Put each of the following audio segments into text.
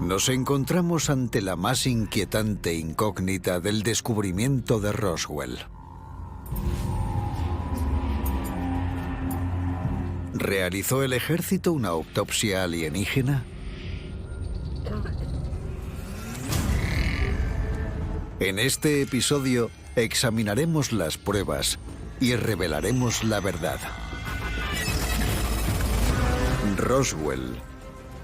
Nos encontramos ante la más inquietante incógnita del descubrimiento de Roswell. ¿Realizó el ejército una autopsia alienígena? En este episodio examinaremos las pruebas y revelaremos la verdad. Roswell,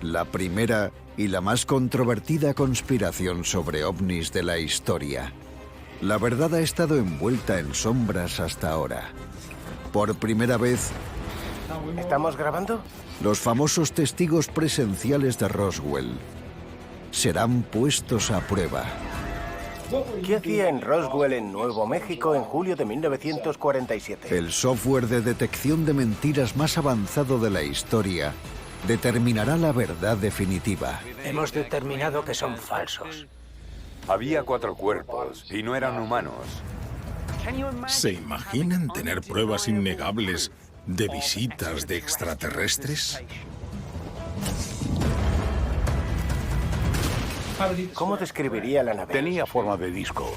la primera y la más controvertida conspiración sobre ovnis de la historia. La verdad ha estado envuelta en sombras hasta ahora. Por primera vez, ¿Estamos grabando? los famosos testigos presenciales de Roswell serán puestos a prueba. ¿Qué hacía en Roswell, en Nuevo México, en julio de 1947? El software de detección de mentiras más avanzado de la historia determinará la verdad definitiva. Hemos determinado que son falsos. Había 4 cuerpos y no eran humanos. ¿Se imaginan tener pruebas innegables de visitas de extraterrestres? ¿Cómo describiría la nave? Tenía forma de disco.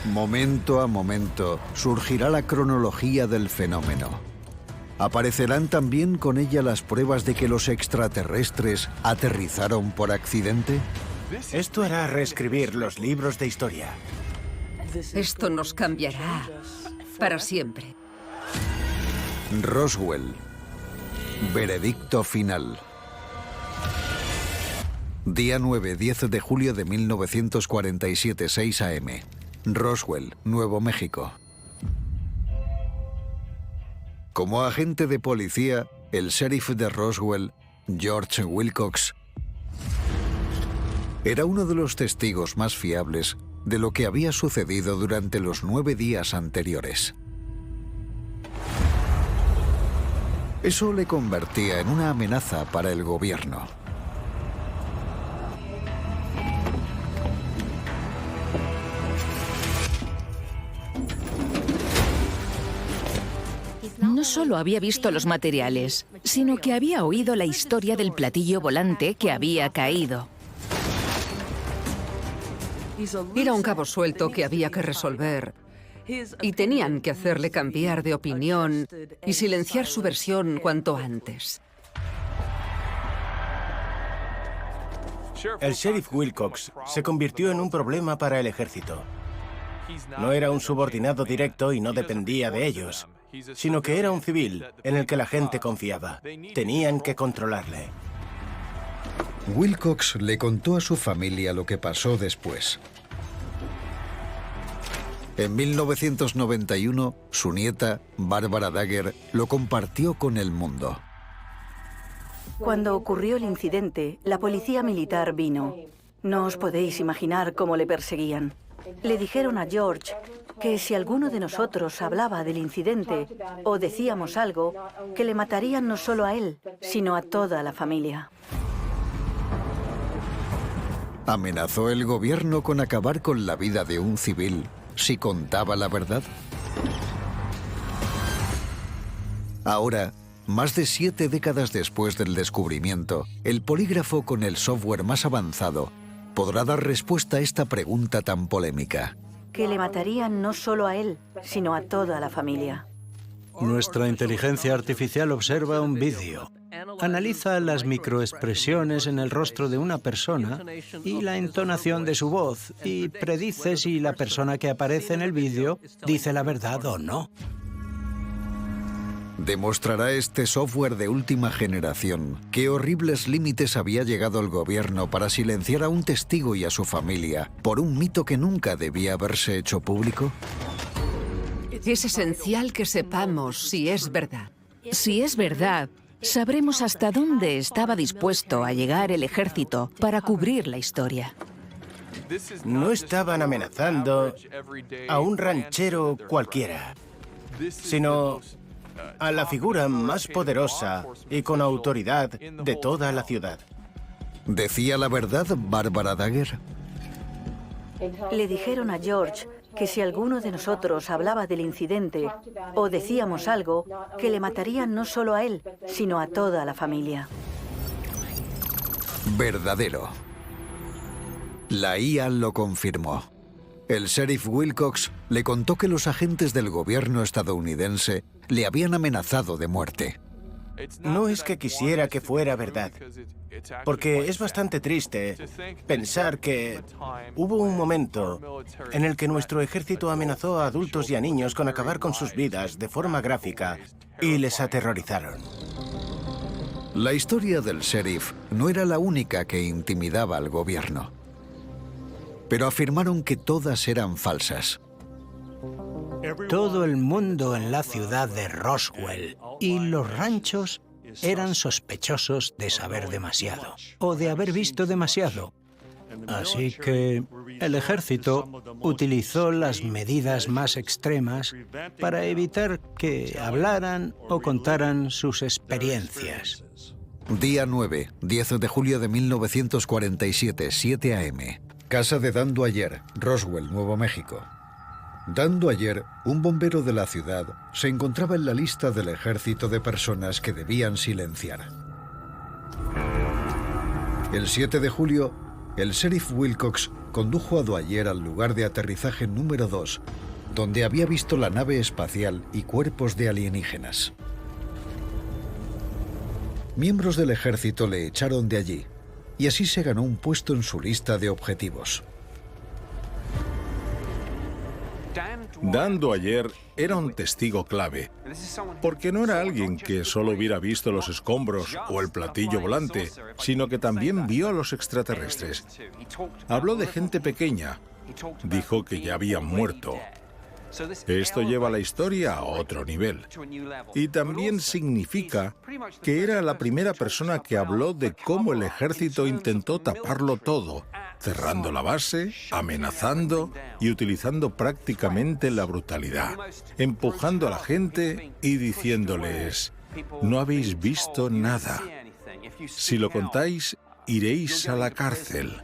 Momento a momento surgirá la cronología del fenómeno. ¿Aparecerán también con ella las pruebas de que los extraterrestres aterrizaron por accidente? Esto hará reescribir los libros de historia. Esto nos cambiará para siempre. Roswell. Veredicto final. Día 9-10 de julio de 1947, 6 a.m. Roswell, Nuevo México. Como agente de policía, el sheriff de Roswell, George Wilcox, era uno de los testigos más fiables de lo que había sucedido durante los 9 días anteriores. Eso le convertía en una amenaza para el gobierno. No solo había visto los materiales, sino que había oído la historia del platillo volante que había caído. Era un cabo suelto que había que resolver. Y tenían que hacerle cambiar de opinión y silenciar su versión cuanto antes. El sheriff Wilcox se convirtió en un problema para el ejército. No era un subordinado directo y no dependía de ellos, sino que era un civil en el que la gente confiaba. Tenían que controlarle. Wilcox le contó a su familia lo que pasó después. En 1991, su nieta, Barbara Dagger, lo compartió con el mundo. Cuando ocurrió el incidente, la policía militar vino. No os podéis imaginar cómo le perseguían. Le dijeron a George que si alguno de nosotros hablaba del incidente o decíamos algo, que le matarían no solo a él, sino a toda la familia. ¿Amenazó el gobierno con acabar con la vida de un civil si contaba la verdad? Ahora, más de 7 décadas después del descubrimiento, el polígrafo con el software más avanzado podrá dar respuesta a esta pregunta tan polémica. Que le matarían no solo a él, sino a toda la familia. Nuestra inteligencia artificial observa un vídeo, analiza las microexpresiones en el rostro de una persona y la entonación de su voz y predice si la persona que aparece en el vídeo dice la verdad o no. ¿Demostrará este software de última generación qué horribles límites había llegado el gobierno para silenciar a un testigo y a su familia por un mito que nunca debía haberse hecho público? Es esencial que sepamos si es verdad. Si es verdad, sabremos hasta dónde estaba dispuesto a llegar el ejército para cubrir la historia. No estaban amenazando a un ranchero cualquiera, sino a la figura más poderosa y con autoridad de toda la ciudad. ¿Decía la verdad Barbara Dagger? Le dijeron a George que si alguno de nosotros hablaba del incidente o decíamos algo, que le matarían no solo a él, sino a toda la familia. Verdadero. La IA lo confirmó. El sheriff Wilcox le contó que los agentes del gobierno estadounidense le habían amenazado de muerte. No es que quisiera que fuera verdad, porque es bastante triste pensar que hubo un momento en el que nuestro ejército amenazó a adultos y a niños con acabar con sus vidas de forma gráfica y les aterrorizaron. La historia del sheriff no era la única que intimidaba al gobierno, pero afirmaron que todas eran falsas. Todo el mundo en la ciudad de Roswell y los ranchos eran sospechosos de saber demasiado o de haber visto demasiado. Así que el ejército utilizó las medidas más extremas para evitar que hablaran o contaran sus experiencias. Día 9, 10 de julio de 1947, 7 a.m. Casa de Dan Dwyer, Roswell, Nuevo México. Dan Dwyer, un bombero de la ciudad, se encontraba en la lista del ejército de personas que debían silenciar. El 7 de julio, el sheriff Wilcox condujo a Dwyer al lugar de aterrizaje número 2, donde había visto la nave espacial y cuerpos de alienígenas. Miembros del ejército le echaron de allí, y así se ganó un puesto en su lista de objetivos. Dan Dwyer era un testigo clave, porque no era alguien que solo hubiera visto los escombros o el platillo volante, sino que también vio a los extraterrestres. Habló de gente pequeña, dijo que ya habían muerto. Esto lleva la historia a otro nivel. Y también significa que era la primera persona que habló de cómo el ejército intentó taparlo todo, cerrando la base, amenazando y utilizando prácticamente la brutalidad, empujando a la gente y diciéndoles: no habéis visto nada. Si lo contáis, iréis a la cárcel.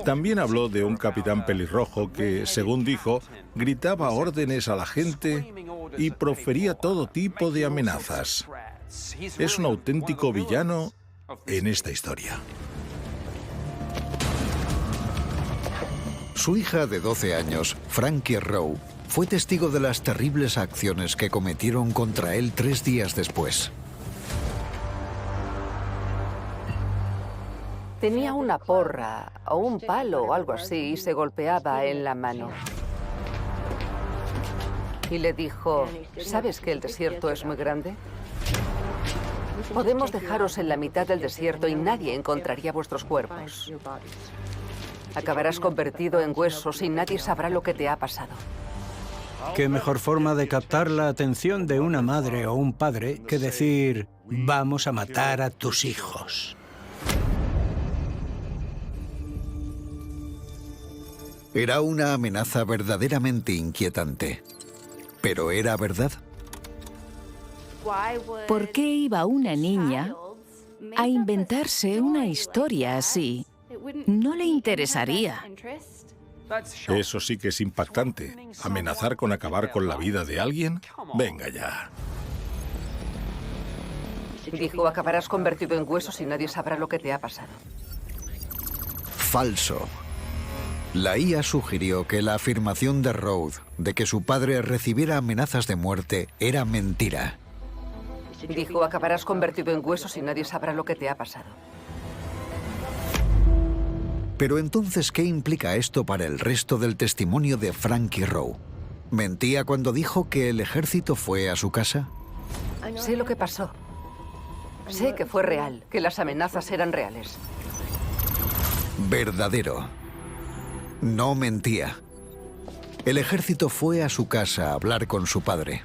También habló de un capitán pelirrojo que, según dijo, gritaba órdenes a la gente y profería todo tipo de amenazas. Es un auténtico villano en esta historia. Su hija de 12 años, Frankie Rowe, fue testigo de las terribles acciones que cometieron contra él 3 días después. Tenía una porra o un palo o algo así y se golpeaba en la mano. Y le dijo: ¿sabes que el desierto es muy grande? Podemos dejaros en la mitad del desierto y nadie encontraría vuestros cuerpos. Acabarás convertido en huesos y nadie sabrá lo que te ha pasado. ¿Qué mejor forma de captar la atención de una madre o un padre que decir: vamos a matar a tus hijos? Era una amenaza verdaderamente inquietante. ¿Pero era verdad? ¿Por qué iba una niña a inventarse una historia así? No le interesaría. Eso sí que es impactante. ¿Amenazar con acabar con la vida de alguien? Venga ya. Dijo: acabarás convertido en huesos y nadie sabrá lo que te ha pasado. Falso. La IA sugirió que la afirmación de Rowe de que su padre recibiera amenazas de muerte era mentira. Dijo: acabarás convertido en huesos y nadie sabrá lo que te ha pasado. Pero entonces, ¿qué implica esto para el resto del testimonio de Frankie Rowe? ¿Mentía cuando dijo que el ejército fue a su casa? Sé lo que pasó. Sé que fue real, que las amenazas eran reales. Verdadero. No mentía. El ejército fue a su casa a hablar con su padre.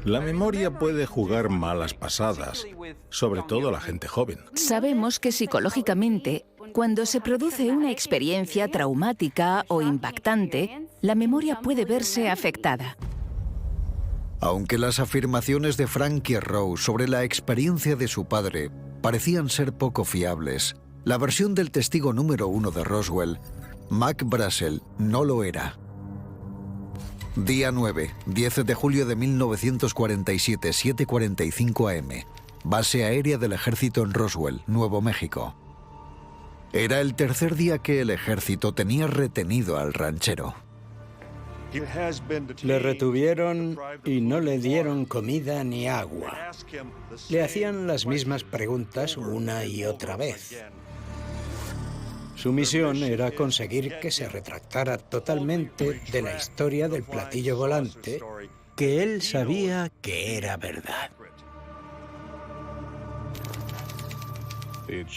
La memoria puede jugar malas pasadas, sobre todo a la gente joven. Sabemos que psicológicamente, cuando se produce una experiencia traumática o impactante, la memoria puede verse afectada. Aunque las afirmaciones de Frankie Rowe sobre la experiencia de su padre parecían ser poco fiables, la versión del testigo número 1 de Roswell, Mac Brazel, no lo era. Día 9, 10 de julio de 1947, 7:45 a.m. base aérea del ejército en Roswell, Nuevo México. Era el tercer día que el ejército tenía retenido al ranchero. Le retuvieron y no le dieron comida ni agua. Le hacían las mismas preguntas una y otra vez. Su misión era conseguir que se retractara totalmente de la historia del platillo volante, que él sabía que era verdad.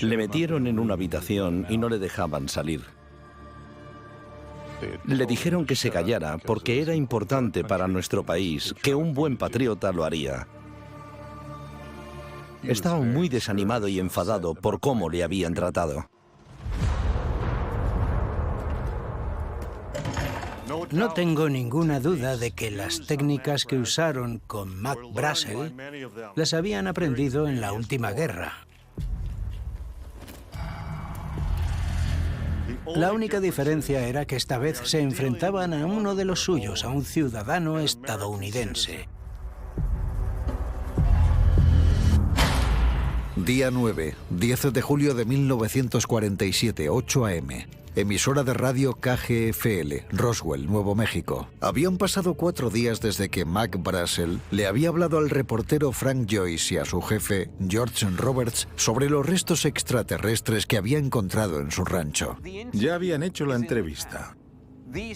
Le metieron en una habitación y no le dejaban salir. Le dijeron que se callara porque era importante para nuestro país, que un buen patriota lo haría. Estaba muy desanimado y enfadado por cómo le habían tratado. No tengo ninguna duda de que las técnicas que usaron con Mac Brazel las habían aprendido en la última guerra. La única diferencia era que esta vez se enfrentaban a uno de los suyos, a un ciudadano estadounidense. Día 9, 10 de julio de 1947, 8 a.m. Emisora de radio KGFL, Roswell, Nuevo México. Habían pasado 4 días desde que Mac Brazel le había hablado al reportero Frank Joyce y a su jefe, George Roberts, sobre los restos extraterrestres que había encontrado en su rancho. Ya habían hecho la entrevista.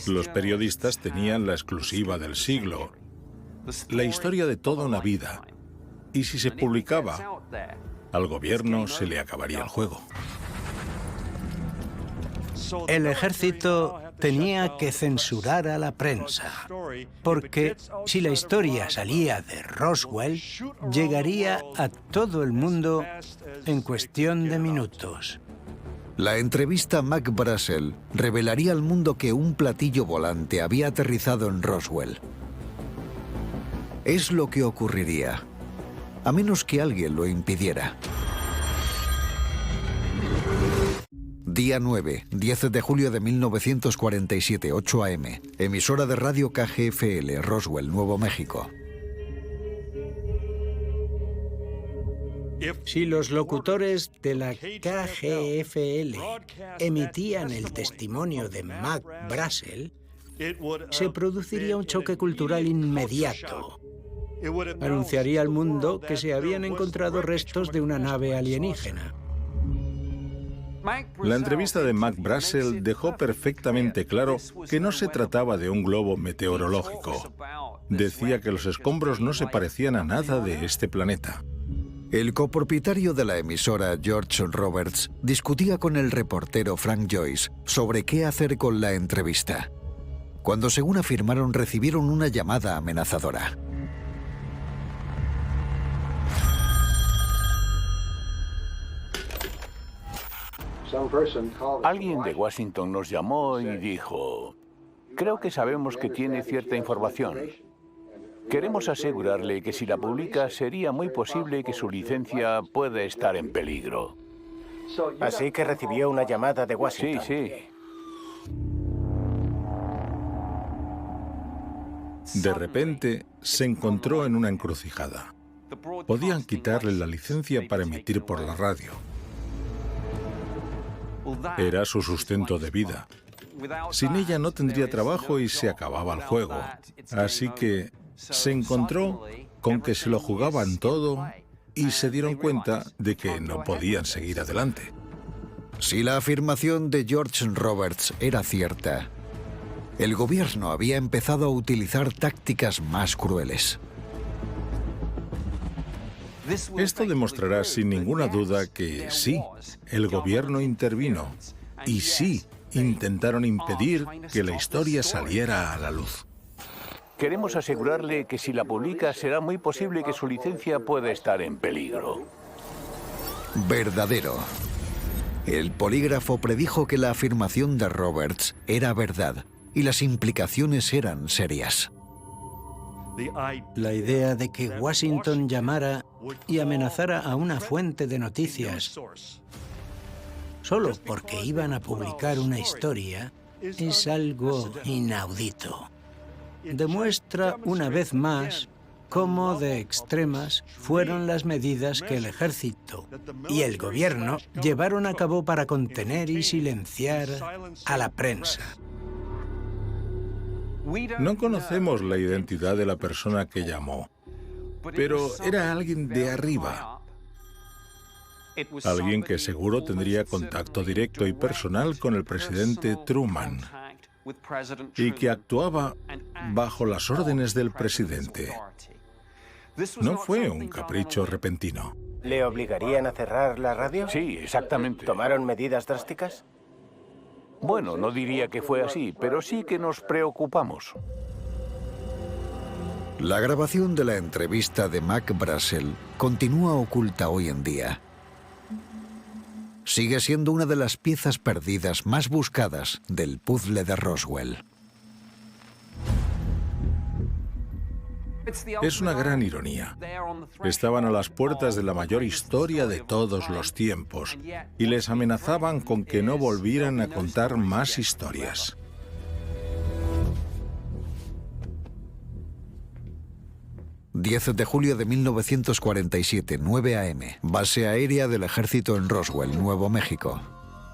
Los periodistas tenían la exclusiva del siglo, la historia de toda una vida. Y si se publicaba, al gobierno se le acabaría el juego. El ejército tenía que censurar a la prensa, porque si la historia salía de Roswell, llegaría a todo el mundo en cuestión de minutos. La entrevista a Mac Brazel revelaría al mundo que un platillo volante había aterrizado en Roswell. Es lo que ocurriría, a menos que alguien lo impidiera. Día 9, 10 de julio de 1947, 8 a.m. Emisora de radio KGFL, Roswell, Nuevo México. Si los locutores de la KGFL emitían el testimonio de Mac Brazel, se produciría un choque cultural inmediato. Anunciaría al mundo que se habían encontrado restos de una nave alienígena. La entrevista de Mac Brazel dejó perfectamente claro que no se trataba de un globo meteorológico. Decía que los escombros no se parecían a nada de este planeta. El copropietario de la emisora, George Roberts, discutía con el reportero Frank Joyce sobre qué hacer con la entrevista, cuando, según afirmaron, recibieron una llamada amenazadora. Alguien de Washington nos llamó y dijo: creo que sabemos que tiene cierta información. Queremos asegurarle que si la publica sería muy posible que su licencia pueda estar en peligro. Así que recibió una llamada de Washington. Sí. De repente, se encontró en una encrucijada. Podían quitarle la licencia para emitir por la radio. Era su sustento de vida. Sin ella no tendría trabajo y se acababa el juego. Así que se encontró con que se lo jugaban todo y se dieron cuenta de que no podían seguir adelante. Si la afirmación de George Roberts era cierta, el gobierno había empezado a utilizar tácticas más crueles. Esto demostrará sin ninguna duda que sí, el gobierno intervino y sí, intentaron impedir que la historia saliera a la luz. Queremos asegurarle que si la publica será muy posible que su licencia pueda estar en peligro. Verdadero. El polígrafo predijo que la afirmación de Roberts era verdad y las implicaciones eran serias. La idea de que Washington llamara y amenazara a una fuente de noticias solo porque iban a publicar una historia es algo inaudito. Demuestra una vez más cómo de extremas fueron las medidas que el ejército y el gobierno llevaron a cabo para contener y silenciar a la prensa. No conocemos la identidad de la persona que llamó, pero era alguien de arriba. Alguien que seguro tendría contacto directo y personal con el presidente Truman y que actuaba bajo las órdenes del presidente. No fue un capricho repentino. ¿Le obligarían a cerrar la radio? Sí, exactamente. ¿Tomaron medidas drásticas? Bueno, no diría que fue así, pero sí que nos preocupamos. La grabación de la entrevista de Mac Brazel continúa oculta hoy en día. Sigue siendo una de las piezas perdidas más buscadas del puzzle de Roswell. Es una gran ironía. Estaban a las puertas de la mayor historia de todos los tiempos y les amenazaban con que no volvieran a contar más historias. ...10 de julio de 1947, 9 a.m., base aérea del ejército en Roswell, Nuevo México.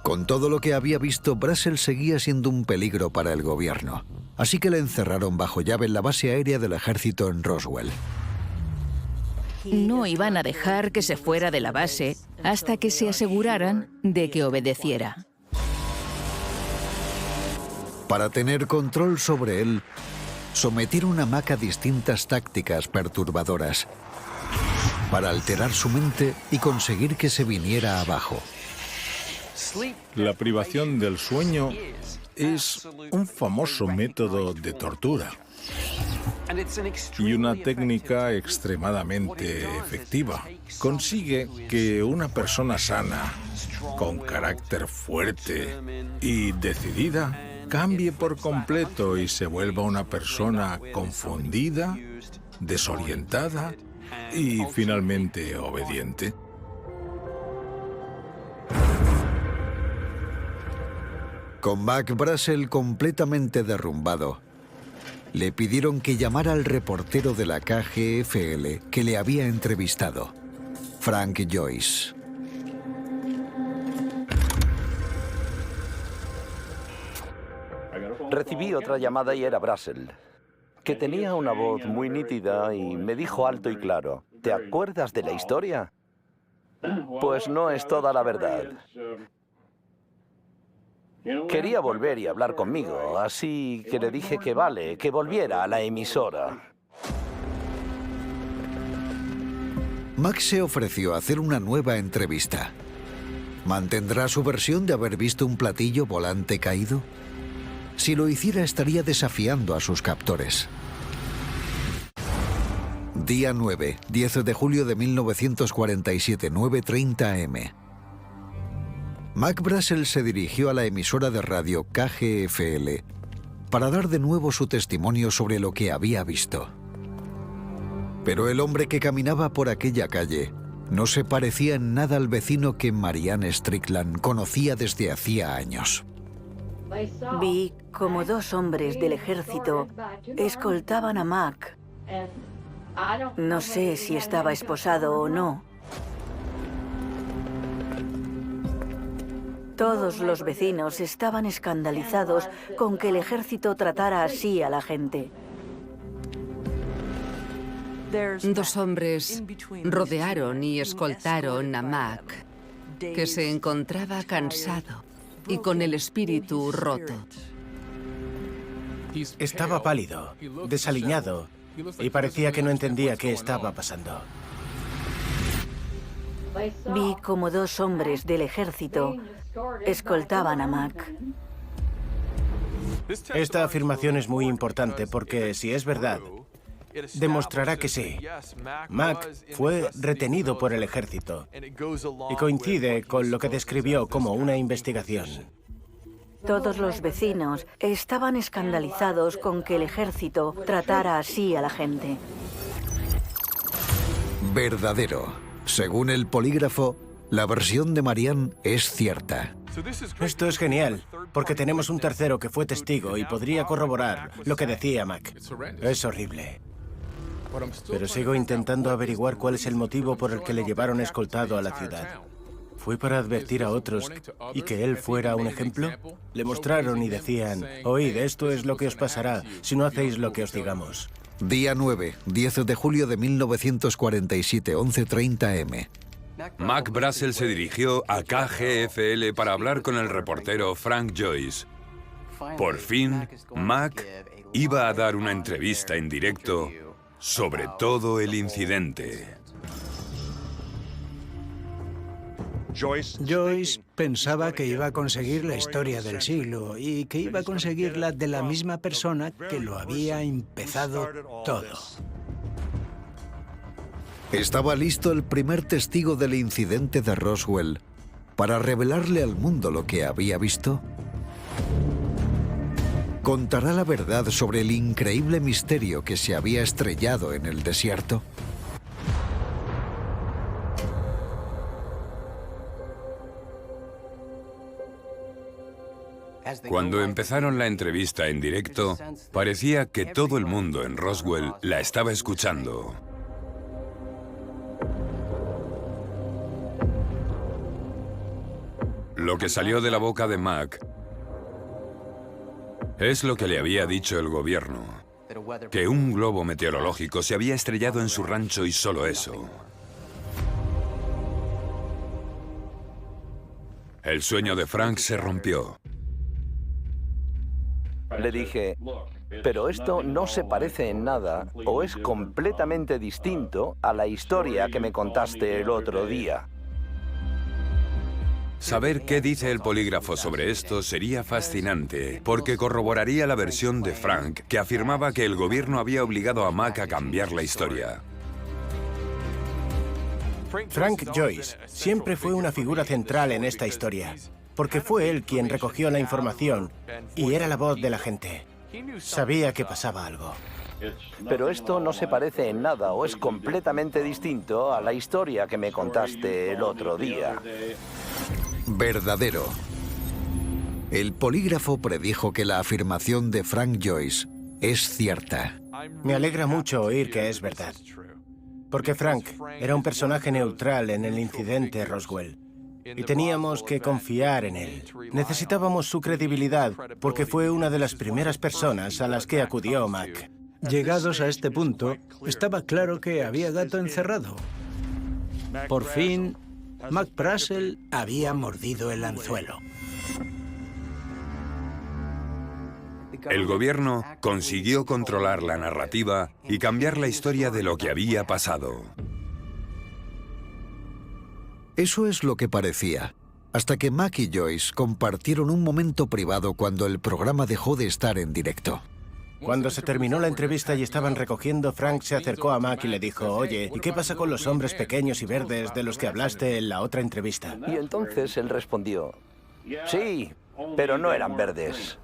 Con todo lo que había visto, Brazel seguía siendo un peligro para el gobierno. Así que le encerraron bajo llave en la base aérea del ejército en Roswell. No iban a dejar que se fuera de la base hasta que se aseguraran de que obedeciera. Para tener control sobre él, sometieron a Mac a distintas tácticas perturbadoras para alterar su mente y conseguir que se viniera abajo. La privación del sueño es un famoso método de tortura y una técnica extremadamente efectiva. Consigue que una persona sana, con carácter fuerte y decidida, cambie por completo y se vuelva una persona confundida, desorientada y finalmente obediente. Con Mac Brazel completamente derrumbado, le pidieron que llamara al reportero de la KGFL que le había entrevistado, Frank Joyce. Recibí otra llamada y era Brazel, que tenía una voz muy nítida y me dijo alto y claro: ¿te acuerdas de la historia? Pues no es toda la verdad. Quería volver y hablar conmigo, así que le dije que vale, que volviera a la emisora. Mac se ofreció a hacer una nueva entrevista. ¿Mantendrá su versión de haber visto un platillo volante caído? Si lo hiciera, estaría desafiando a sus captores. Día 9, 10 de julio de 1947, 9:30 am. Mac Brazel se dirigió a la emisora de radio KGFL para dar de nuevo su testimonio sobre lo que había visto. Pero el hombre que caminaba por aquella calle no se parecía en nada al vecino que Marianne Strickland conocía desde hacía años. Vi como 2 hombres del ejército escoltaban a Mac. No sé si estaba esposado o no. Todos los vecinos estaban escandalizados con que el ejército tratara así a la gente. 2 hombres rodearon y escoltaron a Mac, que se encontraba cansado y con el espíritu roto. Estaba pálido, desaliñado, y parecía que no entendía qué estaba pasando. Vi como 2 hombres del ejército escoltaban a Mac. Esta afirmación es muy importante porque, si es verdad, demostrará que sí. Mac fue retenido por el ejército y coincide con lo que describió como una investigación. Todos los vecinos estaban escandalizados con que el ejército tratara así a la gente. Verdadero. Según el polígrafo, la versión de Marianne es cierta. Esto es genial, porque tenemos un tercero que fue testigo y podría corroborar lo que decía Mac. Es horrible. Pero sigo intentando averiguar cuál es el motivo por el que le llevaron escoltado a la ciudad. ¿Fue para advertir a otros y que él fuera un ejemplo? Le mostraron y decían, oíd, esto es lo que os pasará si no hacéis lo que os digamos. Día 9, 10 de julio de 1947, 11:30 m. Mac Brassel se dirigió a KGFL para hablar con el reportero Frank Joyce. Por fin, Mac iba a dar una entrevista en directo sobre todo el incidente. Joyce pensaba que iba a conseguir la historia del siglo y que iba a conseguirla de la misma persona que lo había empezado todo. Estaba listo el primer testigo del incidente de Roswell para revelarle al mundo lo que había visto. ¿Contará la verdad sobre el increíble misterio que se había estrellado en el desierto? Cuando empezaron la entrevista en directo, parecía que todo el mundo en Roswell la estaba escuchando. Lo que salió de la boca de Mac es lo que le había dicho el gobierno, que un globo meteorológico se había estrellado en su rancho y solo eso. El sueño de Frank se rompió. Le dije, pero esto no se parece en nada o es completamente distinto a la historia que me contaste el otro día. Saber qué dice el polígrafo sobre esto sería fascinante, porque corroboraría la versión de Frank, que afirmaba que el gobierno había obligado a Mac a cambiar la historia. Frank Joyce siempre fue una figura central en esta historia, porque fue él quien recogió la información y era la voz de la gente. Sabía que pasaba algo. Pero esto no se parece en nada o es completamente distinto a la historia que me contaste el otro día. Verdadero. El polígrafo predijo que la afirmación de Frank Joyce es cierta. Me alegra mucho oír que es verdad, porque Frank era un personaje neutral en el incidente Roswell y teníamos que confiar en él. Necesitábamos su credibilidad porque fue una de las primeras personas a las que acudió Mac. Llegados a este punto, estaba claro que había gato encerrado. Por fin, Mac Brassel había mordido el anzuelo. El gobierno consiguió controlar la narrativa y cambiar la historia de lo que había pasado. Eso es lo que parecía, hasta que Mac y Joyce compartieron un momento privado cuando el programa dejó de estar en directo. Cuando se terminó la entrevista y estaban recogiendo, Frank se acercó a Mac y le dijo, oye, ¿y qué pasa con los hombres pequeños y verdes de los que hablaste en la otra entrevista? Y entonces él respondió, sí, pero no eran verdes.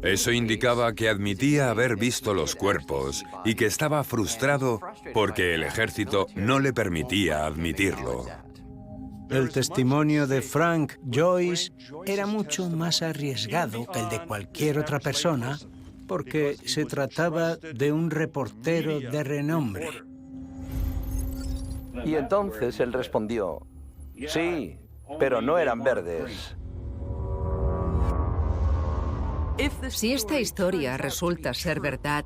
Eso indicaba que admitía haber visto los cuerpos y que estaba frustrado porque el ejército no le permitía admitirlo. El testimonio de Frank Joyce era mucho más arriesgado que el de cualquier otra persona porque se trataba de un reportero de renombre. Y entonces él respondió, sí, pero no eran verdes. Si esta historia resulta ser verdad,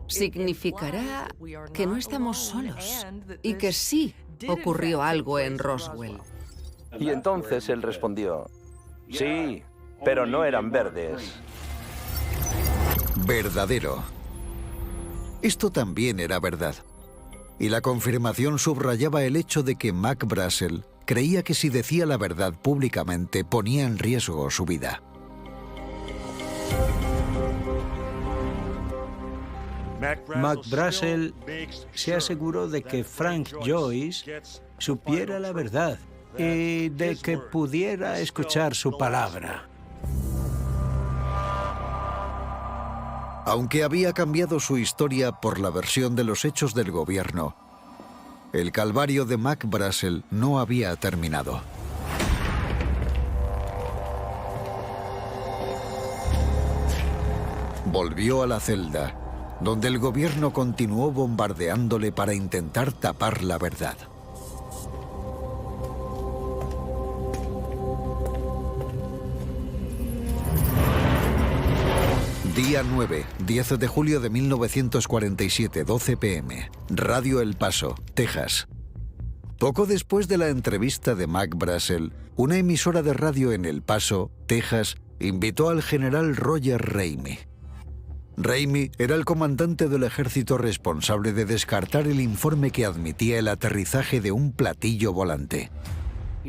significará que no estamos solos y que sí ocurrió algo en Roswell. Y entonces él respondió, sí, pero no eran verdes. Verdadero. Esto también era verdad. Y la confirmación subrayaba el hecho de que Mac Brassel creía que si decía la verdad públicamente ponía en riesgo su vida. Mac Brassel se aseguró de que Frank Joyce supiera la verdad y de que pudiera escuchar su palabra. Aunque había cambiado su historia por la versión de los hechos del gobierno, el calvario de Mac Brassel no había terminado. volvió a la celda, donde el gobierno continuó bombardeándole para intentar tapar la verdad. Día 9, 10 de julio de 1947, 12 p.m. Radio El Paso, Texas. Poco después de la entrevista de Mac Brazel, una emisora de radio en El Paso, Texas, invitó al general Roger Ramey. Ramey era el comandante del ejército responsable de descartar el informe que admitía el aterrizaje de un platillo volante.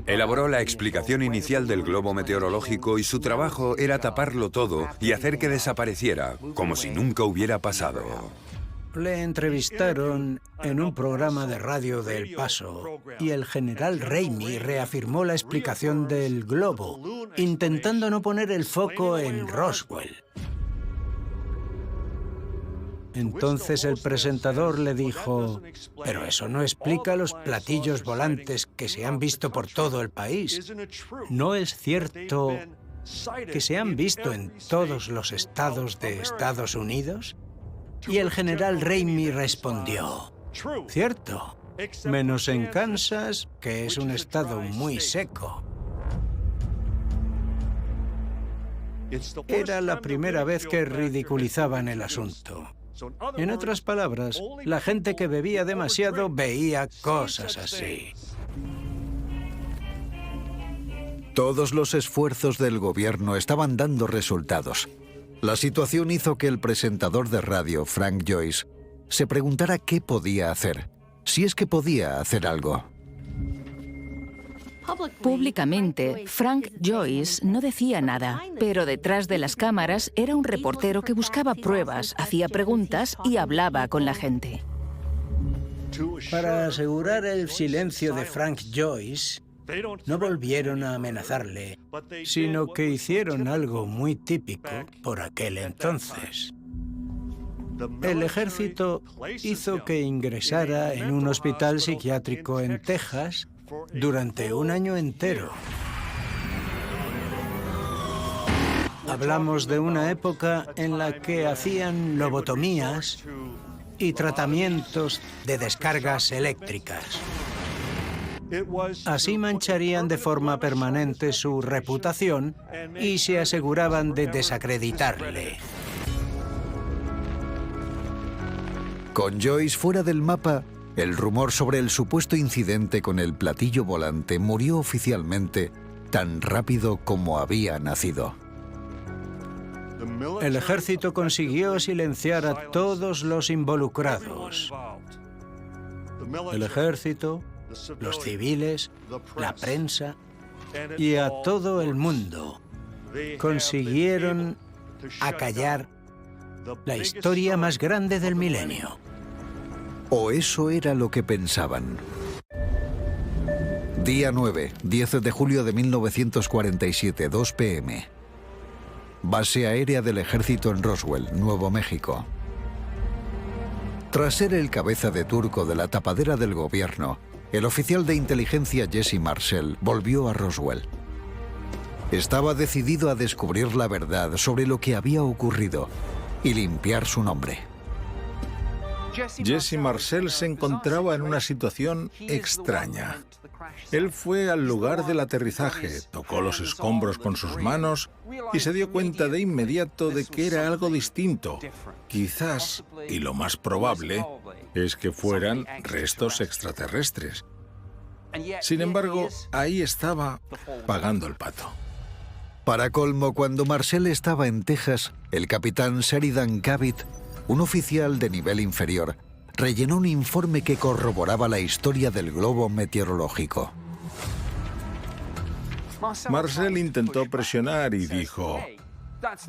Elaboró la explicación inicial del globo meteorológico y su trabajo era taparlo todo y hacer que desapareciera, como si nunca hubiera pasado. Le entrevistaron en un programa de radio de El Paso y el general Ramey reafirmó la explicación del globo, intentando no poner el foco en Roswell. Entonces el presentador le dijo: «Pero eso no explica los platillos volantes que se han visto por todo el país. ¿No es cierto que se han visto en todos los estados de Estados Unidos?» Y el general Ramey respondió: «Cierto, menos en Kansas, que es un estado muy seco». Era la primera vez que ridiculizaban el asunto. En otras palabras, la gente que bebía demasiado veía cosas así. Todos los esfuerzos del gobierno estaban dando resultados. La situación hizo que el presentador de radio, Frank Joyce, se preguntara qué podía hacer, si es que podía hacer algo. Públicamente, Frank Joyce no decía nada, pero detrás de las cámaras era un reportero que buscaba pruebas, hacía preguntas y hablaba con la gente. Para asegurar el silencio de Frank Joyce, no volvieron a amenazarle, sino que hicieron algo muy típico por aquel entonces. El ejército hizo que ingresara en un hospital psiquiátrico en Texas durante un año entero. Hablamos de una época en la que hacían lobotomías y tratamientos de descargas eléctricas. Así mancharían de forma permanente su reputación y se aseguraban de desacreditarle. Con Joyce fuera del mapa, el rumor sobre el supuesto incidente con el platillo volante murió oficialmente tan rápido como había nacido. El ejército consiguió silenciar a todos los involucrados. El ejército, los civiles, la prensa y a todo el mundo consiguieron acallar la historia más grande del milenio. O eso era lo que pensaban. Día 9, 10 de julio de 1947, 2 p.m. Base aérea del ejército en Roswell, Nuevo México. Tras ser el cabeza de turco de la tapadera del gobierno, el oficial de inteligencia Jesse Marcel volvió a Roswell. Estaba decidido a descubrir la verdad sobre lo que había ocurrido y limpiar su nombre. Jesse Marcel se encontraba en una situación extraña. Él fue al lugar del aterrizaje, tocó los escombros con sus manos y se dio cuenta de inmediato de que era algo distinto. Quizás, y lo más probable, es que fueran restos extraterrestres. Sin embargo, ahí estaba pagando el pato. Para colmo, cuando Marcel estaba en Texas, el capitán Sheridan Gavitt, un oficial de nivel inferior, rellenó un informe que corroboraba la historia del globo meteorológico. Marcel intentó presionar y dijo: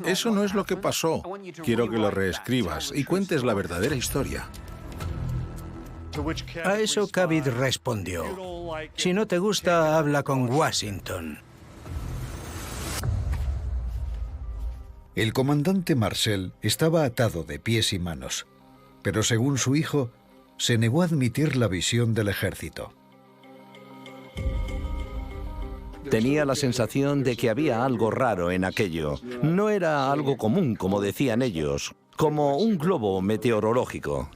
«Eso no es lo que pasó. Quiero que lo reescribas y cuentes la verdadera historia». A eso Gavitt respondió: «Si no te gusta, habla con Washington». El comandante Marcel estaba atado de pies y manos, pero según su hijo, se negó a admitir la visión del ejército. Tenía la sensación de que había algo raro en aquello. No era algo común, como decían ellos, como un globo meteorológico.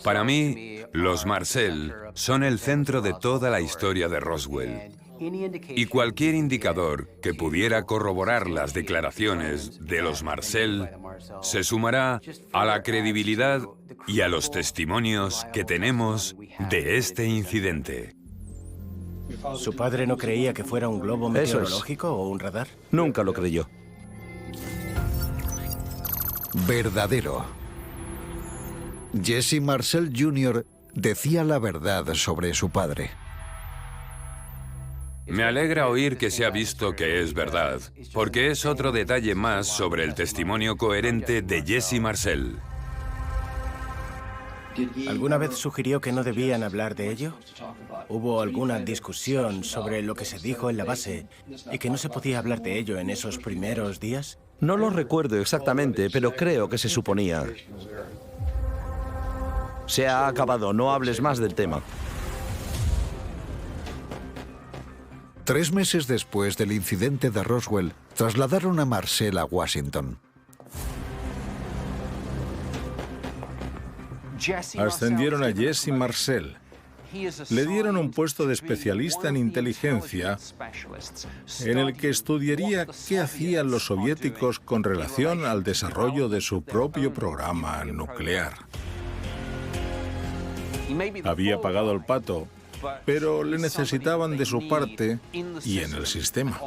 Para mí, los Marcel son el centro de toda la historia de Roswell. Y cualquier indicador que pudiera corroborar las declaraciones de los Marcel se sumará a la credibilidad y a los testimonios que tenemos de este incidente. ¿Su padre no creía que fuera un globo meteorológico o un radar? Nunca lo creyó. Verdadero. Jesse Marcel Jr. decía la verdad sobre su padre. Me alegra oír que se ha visto que es verdad, porque es otro detalle más sobre el testimonio coherente de Jesse Marcel. ¿Alguna vez sugirió que no debían hablar de ello? ¿Hubo alguna discusión sobre lo que se dijo en la base y que no se podía hablar de ello en esos primeros días? No lo recuerdo exactamente, pero creo que se suponía. Se ha acabado, no hables más del tema. 3 meses después del incidente de Roswell, trasladaron a Marcel a Washington. Ascendieron a Jesse Marcel. Le dieron un puesto de especialista en inteligencia en el que estudiaría qué hacían los soviéticos con relación al desarrollo de su propio programa nuclear. Había pagado el pato, pero le necesitaban de su parte y en el sistema.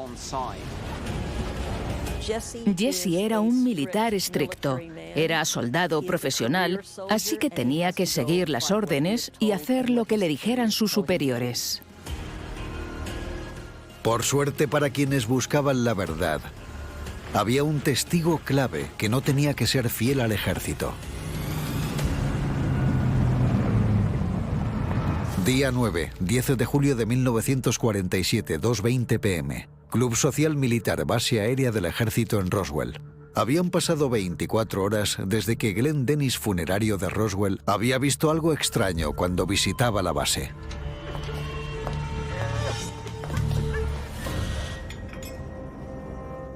Jesse era un militar estricto. Era soldado profesional, así que tenía que seguir las órdenes y hacer lo que le dijeran sus superiores. Por suerte para quienes buscaban la verdad, había un testigo clave que no tenía que ser fiel al ejército. Día 9, 10 de julio de 1947, 2:20 p.m. Club Social Militar, base aérea del ejército en Roswell. Habían pasado 24 horas desde que Glenn Dennis, funerario de Roswell, había visto algo extraño cuando visitaba la base.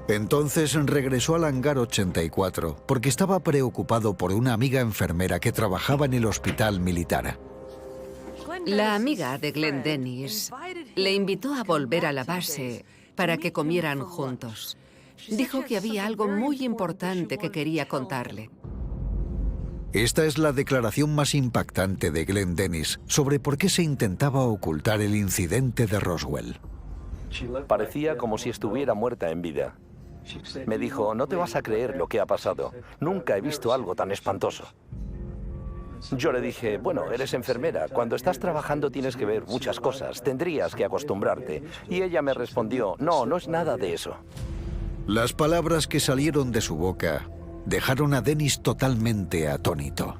Entonces regresó al hangar 84 porque estaba preocupado por una amiga enfermera que trabajaba en el hospital militar. La amiga de Glenn Dennis le invitó a volver a la base para que comieran juntos. Dijo que había algo muy importante que quería contarle. Esta es la declaración más impactante de Glenn Dennis sobre por qué se intentaba ocultar el incidente de Roswell. Parecía como si estuviera muerta en vida. Me dijo, no te vas a creer lo que ha pasado. Nunca he visto algo tan espantoso. Yo le dije, bueno, eres enfermera. Cuando estás trabajando tienes que ver muchas cosas. Tendrías que acostumbrarte. Y ella me respondió, no, no es nada de eso. Las palabras que salieron de su boca dejaron a Dennis totalmente atónito.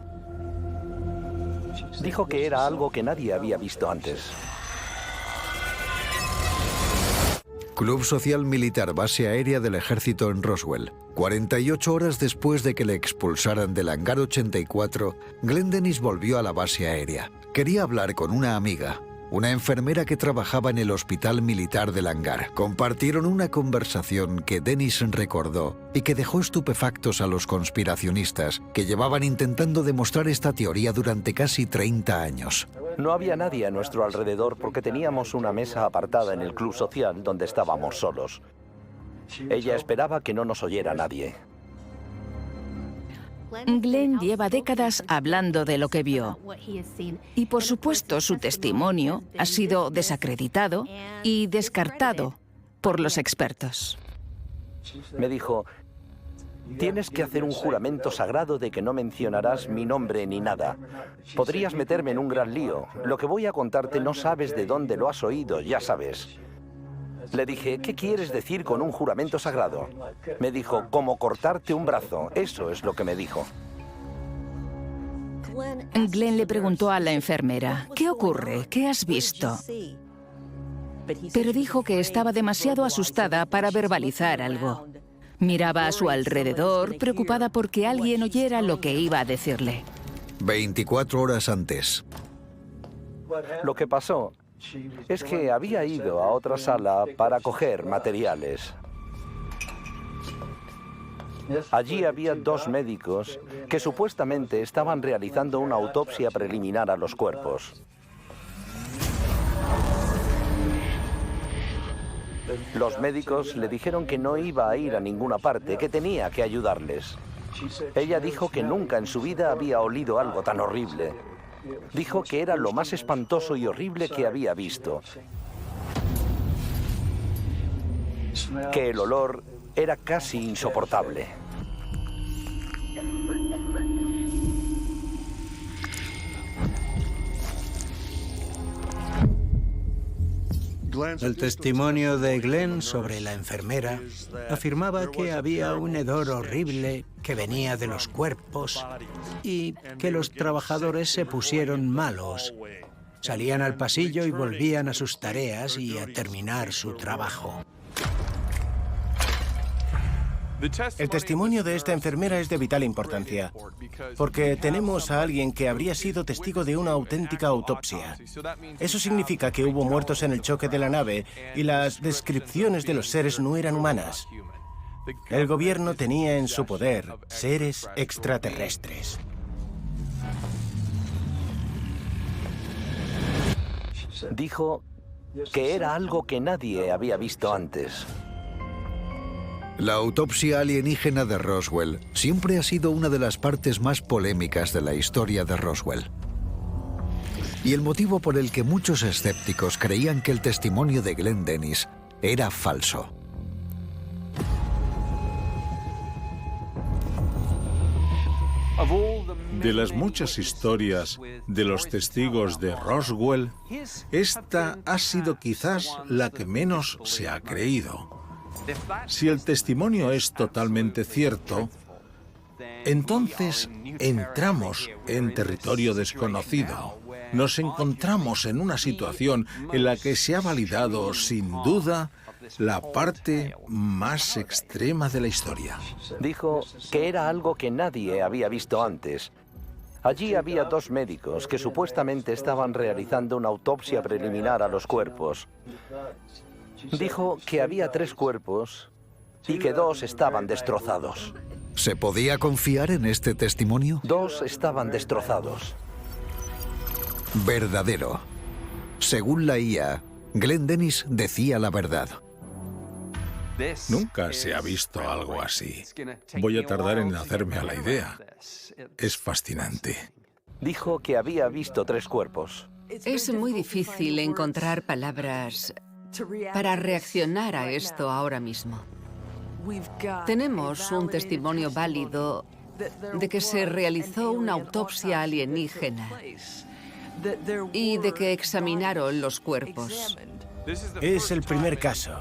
Dijo que era algo que nadie había visto antes. Club Social Militar, base aérea del ejército en Roswell. 48 horas después de que le expulsaran del hangar 84, Glenn Dennis volvió a la base aérea. Quería hablar con una amiga, una enfermera que trabajaba en el hospital militar del hangar. Compartieron una conversación que Dennis recordó y que dejó estupefactos a los conspiracionistas que llevaban intentando demostrar esta teoría durante casi 30 años. No había nadie a nuestro alrededor porque teníamos una mesa apartada en el club social donde estábamos solos. Ella esperaba que no nos oyera nadie. Glenn lleva décadas hablando de lo que vio. Y por supuesto su testimonio ha sido desacreditado y descartado por los expertos. Me dijo, tienes que hacer un juramento sagrado de que no mencionarás mi nombre ni nada. Podrías meterme en un gran lío. Lo que voy a contarte no sabes de dónde lo has oído, ya sabes. Le dije, ¿qué quieres decir con un juramento sagrado? Me dijo, como cortarte un brazo. Eso es lo que me dijo. Glenn le preguntó a la enfermera, ¿qué ocurre? ¿Qué has visto? Pero dijo que estaba demasiado asustada para verbalizar algo. Miraba a su alrededor, preocupada porque alguien oyera lo que iba a decirle. 24 horas antes. Lo que pasó es que había ido a otra sala para coger materiales. Allí había 2 médicos que supuestamente estaban realizando una autopsia preliminar a los cuerpos. Los médicos le dijeron que no iba a ir a ninguna parte, que tenía que ayudarles. Ella dijo que nunca en su vida había olido algo tan horrible. Dijo que era lo más espantoso y horrible que había visto. Que el olor era casi insoportable. El testimonio de Glenn sobre la enfermera afirmaba que había un hedor horrible que venía de los cuerpos y que los trabajadores se pusieron malos. Salían al pasillo y volvían a sus tareas y a terminar su trabajo. El testimonio de esta enfermera es de vital importancia, porque tenemos a alguien que habría sido testigo de una auténtica autopsia. Eso significa que hubo muertos en el choque de la nave y las descripciones de los seres no eran humanas. El gobierno tenía en su poder seres extraterrestres. Dijo que era algo que nadie había visto antes. La autopsia alienígena de Roswell siempre ha sido una de las partes más polémicas de la historia de Roswell. Y el motivo por el que muchos escépticos creían que el testimonio de Glenn Dennis era falso. De las muchas historias de los testigos de Roswell, esta ha sido quizás la que menos se ha creído. Si el testimonio es totalmente cierto, entonces entramos en territorio desconocido. Nos encontramos en una situación en la que se ha validado, sin duda, la parte más extrema de la historia. Dijo que era algo que nadie había visto antes. Allí había 2 médicos que supuestamente estaban realizando una autopsia preliminar a los cuerpos. Dijo que había 3 cuerpos y que 2 estaban destrozados. ¿Se podía confiar en este testimonio? 2 estaban destrozados. Verdadero. Según la IA, Glenn Dennis decía la verdad. Nunca se ha visto algo así. Voy a tardar en hacerme a la idea. Es fascinante. Dijo que había visto 3 cuerpos. Es muy difícil encontrar palabras para reaccionar a esto ahora mismo. Tenemos un testimonio válido de que se realizó una autopsia alienígena y de que examinaron los cuerpos. Es el primer caso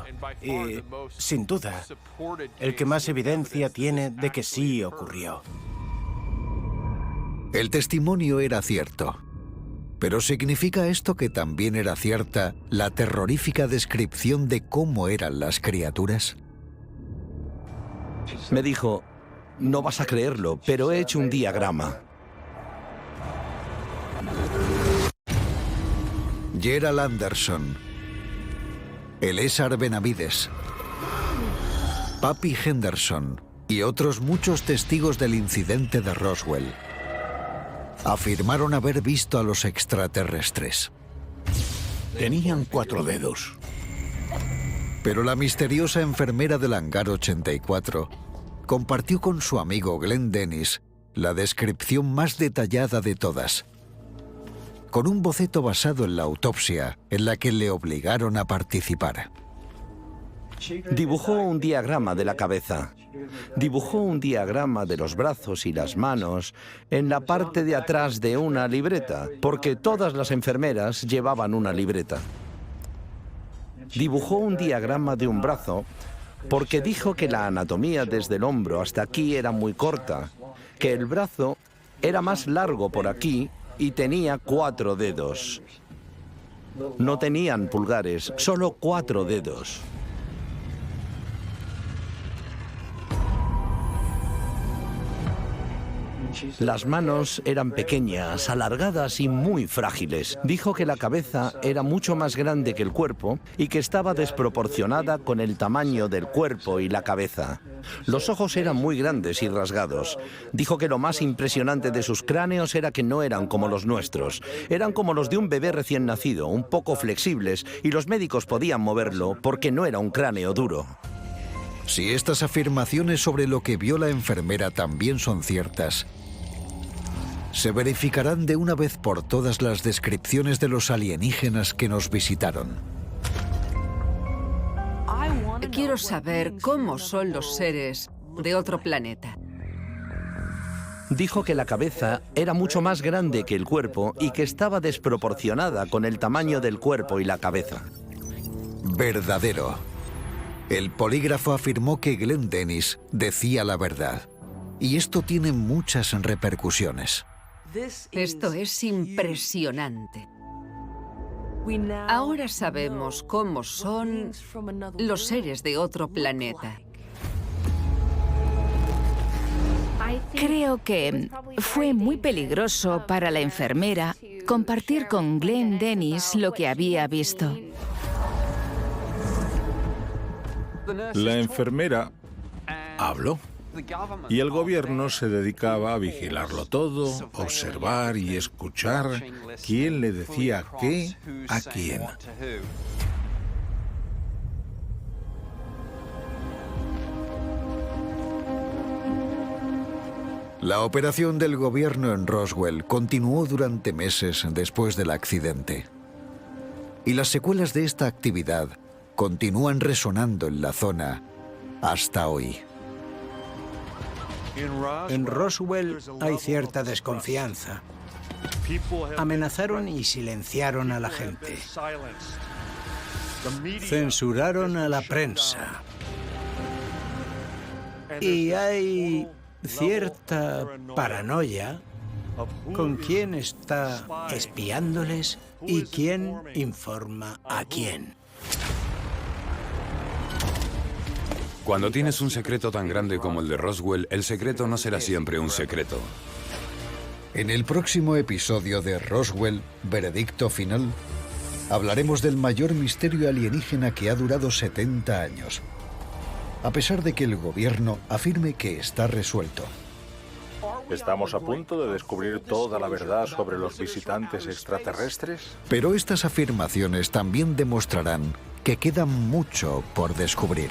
y, sin duda, el que más evidencia tiene de que sí ocurrió. El testimonio era cierto. Pero ¿significa esto que también era cierta la terrorífica descripción de cómo eran las criaturas? Me dijo, no vas a creerlo, pero he hecho un diagrama. Gerald Anderson, Elésar Benavides, Pappy Henderson y otros muchos testigos del incidente de Roswell afirmaron haber visto a los extraterrestres. Tenían 4 dedos. Pero la misteriosa enfermera del hangar 84 compartió con su amigo Glenn Dennis la descripción más detallada de todas, con un boceto basado en la autopsia en la que le obligaron a participar. Dibujó un diagrama de la cabeza. Dibujó un diagrama de los brazos y las manos en la parte de atrás de una libreta, porque todas las enfermeras llevaban una libreta. Dibujó un diagrama de un brazo porque dijo que la anatomía desde el hombro hasta aquí era muy corta, que el brazo era más largo por aquí y tenía 4 dedos. No tenían pulgares, solo 4 dedos. Las manos eran pequeñas, alargadas y muy frágiles. Dijo que la cabeza era mucho más grande que el cuerpo y que estaba desproporcionada con el tamaño del cuerpo y la cabeza. Los ojos eran muy grandes y rasgados. Dijo que lo más impresionante de sus cráneos era que no eran como los nuestros. Eran como los de un bebé recién nacido, un poco flexibles, y los médicos podían moverlo porque no era un cráneo duro. Si estas afirmaciones sobre lo que vio la enfermera también son ciertas, se verificarán de una vez por todas las descripciones de los alienígenas que nos visitaron. Quiero saber cómo son los seres de otro planeta. Dijo que la cabeza era mucho más grande que el cuerpo y que estaba desproporcionada con el tamaño del cuerpo y la cabeza. Verdadero. El polígrafo afirmó que Glenn Dennis decía la verdad. Y esto tiene muchas repercusiones. Esto es impresionante. Ahora sabemos cómo son los seres de otro planeta. Creo que fue muy peligroso para la enfermera compartir con Glenn Dennis lo que había visto. La enfermera habló y el gobierno se dedicaba a vigilarlo todo, observar y escuchar quién le decía qué a quién. La operación del gobierno en Roswell continuó durante meses después del accidente. Y las secuelas de esta actividad continúan resonando en la zona hasta hoy. En Roswell hay cierta desconfianza. Amenazaron y silenciaron a la gente. Censuraron a la prensa. Y hay cierta paranoia con quién está espiándoles y quién informa a quién. Cuando tienes un secreto tan grande como el de Roswell, el secreto no será siempre un secreto. En el próximo episodio de Roswell, Veredicto Final, hablaremos del mayor misterio alienígena que ha durado 70 años. A pesar de que el gobierno afirme que está resuelto. ¿Estamos a punto de descubrir toda la verdad sobre los visitantes extraterrestres? Pero estas afirmaciones también demostrarán que queda mucho por descubrir.